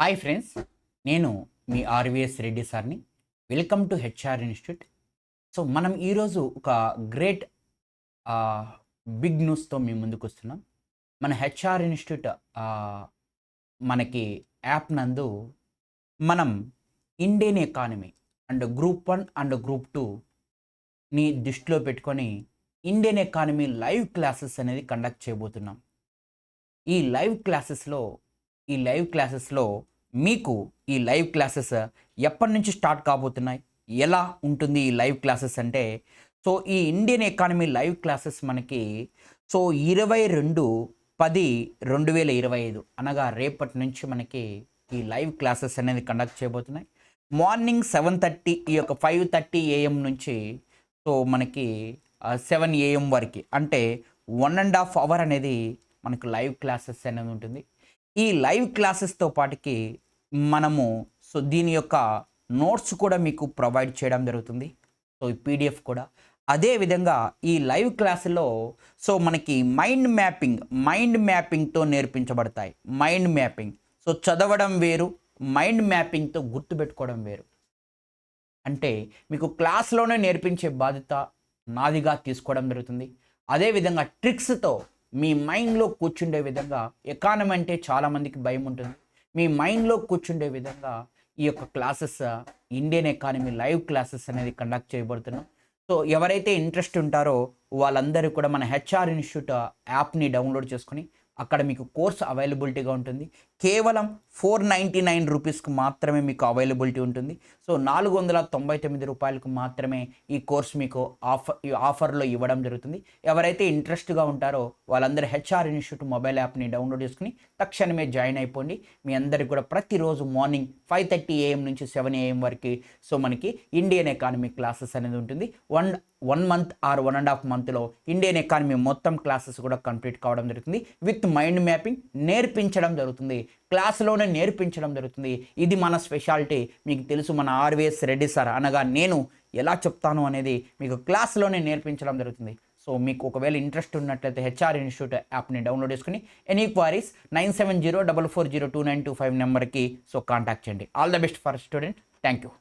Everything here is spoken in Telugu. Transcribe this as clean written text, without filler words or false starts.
హాయ్ ఫ్రెండ్స్, నేను మీ ఆర్విఎస్ రెడ్డి సార్ని. Welcome to HR institute. So మనం ఈరోజు ఒక గ్రేట్ బిగ్ న్యూస్తో మీ ముందుకు వస్తున్నాం. మన హెచ్ఆర్ ఇన్స్టిట్యూట్ మనకి యాప్ నందు మనం Indian economy and group 1 and group 2ని దృష్టిలో పెట్టుకొని ఇండియన్ ఎకానమీ లైవ్ క్లాసెస్ అనేది కండక్ట్ చేయబోతున్నాం. ఈ లైవ్ క్లాసెస్లో మీకు ఈ లైవ్ క్లాసెస్ ఎప్పటి నుంచి స్టార్ట్ కాబోతున్నాయి, ఎలా ఉంటుంది ఈ లైవ్ క్లాసెస్ అంటే, సో ఈ ఇండియన్ ఎకానమీ లైవ్ క్లాసెస్ మనకి 22/10/2025 అనగా రేపటి నుంచి మనకి ఈ లైవ్ క్లాసెస్ అనేది కండక్ట్ చేయబోతున్నాయి. మార్నింగ్ 7:30 ఈ యొక్క 5:30 AM నుంచి సో మనకి 7 AM వరకు, అంటే 1.5 అవర్ అనేది మనకు లైవ్ క్లాసెస్ అనేది ఉంటుంది. ఈ లైవ్ క్లాసెస్తో పాటుకి మనము సో దీని యొక్క నోట్స్ కూడా మీకు ప్రొవైడ్ చేయడం జరుగుతుంది. సో ఈ పీడిఎఫ్ కూడా అదేవిధంగా ఈ లైవ్ క్లాసులో సో మనకి మైండ్ మ్యాపింగ్తో నేర్పించబడతాయి. మైండ్ మ్యాపింగ్, సో చదవడం వేరు, మైండ్ మ్యాపింగ్తో గుర్తుపెట్టుకోవడం వేరు. అంటే మీకు క్లాస్లోనే నేర్పించే బాధ్యత నాదిగా తీసుకోవడం జరుగుతుంది. అదేవిధంగా ట్రిక్స్తో మీ మైండ్లో కూర్చుండే విధంగా, ఎకానమీ అంటే చాలామందికి భయం ఉంటుంది, మీ మైండ్లో కూర్చుండే విధంగా ఈ యొక్క classes Indian economy live classes అనేది కండక్ట్ చేయబడుతున్నాం. సో ఎవరైతే ఇంట్రెస్ట్ ఉంటారో వాళ్ళందరూ కూడా మన హెచ్ఆర్ ఇన్స్టిట్యూట్ యాప్ని డౌన్లోడ్ చేసుకొని అక్కడ మీకు కోర్స్ అవైలబిలిటీగా ఉంటుంది. కేవలం 499 రూపీస్కి మాత్రమే మీకు అవైలబిలిటీ ఉంటుంది. సో 499 రూపాయలకు మాత్రమే ఈ కోర్స్ మీకు ఆఫర్లో ఇవ్వడం జరుగుతుంది. ఎవరైతే ఇంట్రెస్ట్గా ఉంటారో వాళ్ళందరూ హెచ్ఆర్ ఇన్స్టిట్యూట్ మొబైల్ యాప్ని డౌన్లోడ్ చేసుకుని తక్షణమే జాయిన్ అయిపోండి. మీ అందరికీ కూడా ప్రతిరోజు మార్నింగ్ 5:30 AM నుంచి 7 AM వరకు సో మనకి ఇండియన్ ఎకానమీ క్లాసెస్ అనేది ఉంటుంది. వన్ మంత్ ఆర్ 1.5 మంత్లో ఇండియన్ ఎకానమీ మొత్తం క్లాసెస్ కూడా కంప్లీట్ కావడం జరుగుతుంది. విత్ మైండ్ మ్యాపింగ్ నేర్పించడం జరుగుతుంది, క్లాసులోనే నేర్పించడం జరుగుతుంది. ఇది మన స్పెషాలిటీ. మీకు తెలుసు, మన ఆర్విఎస్ రెడ్డి సార్ అనగా నేను ఎలా చెప్తాను అనేది మీకు క్లాస్లోనే నేర్పించడం జరుగుతుంది. సో మీకు ఒకవేళ ఇంట్రెస్ట్ ఉన్నట్లయితే హెచ్ఆర్ ఇన్స్టిట్యూట్ యాప్ని డౌన్లోడ్ చేసుకుని ఎనీ క్వారీస్ 9704402925 నెంబర్కి సో కాంటాక్ట్ చేయండి. All the best for student. Thank you.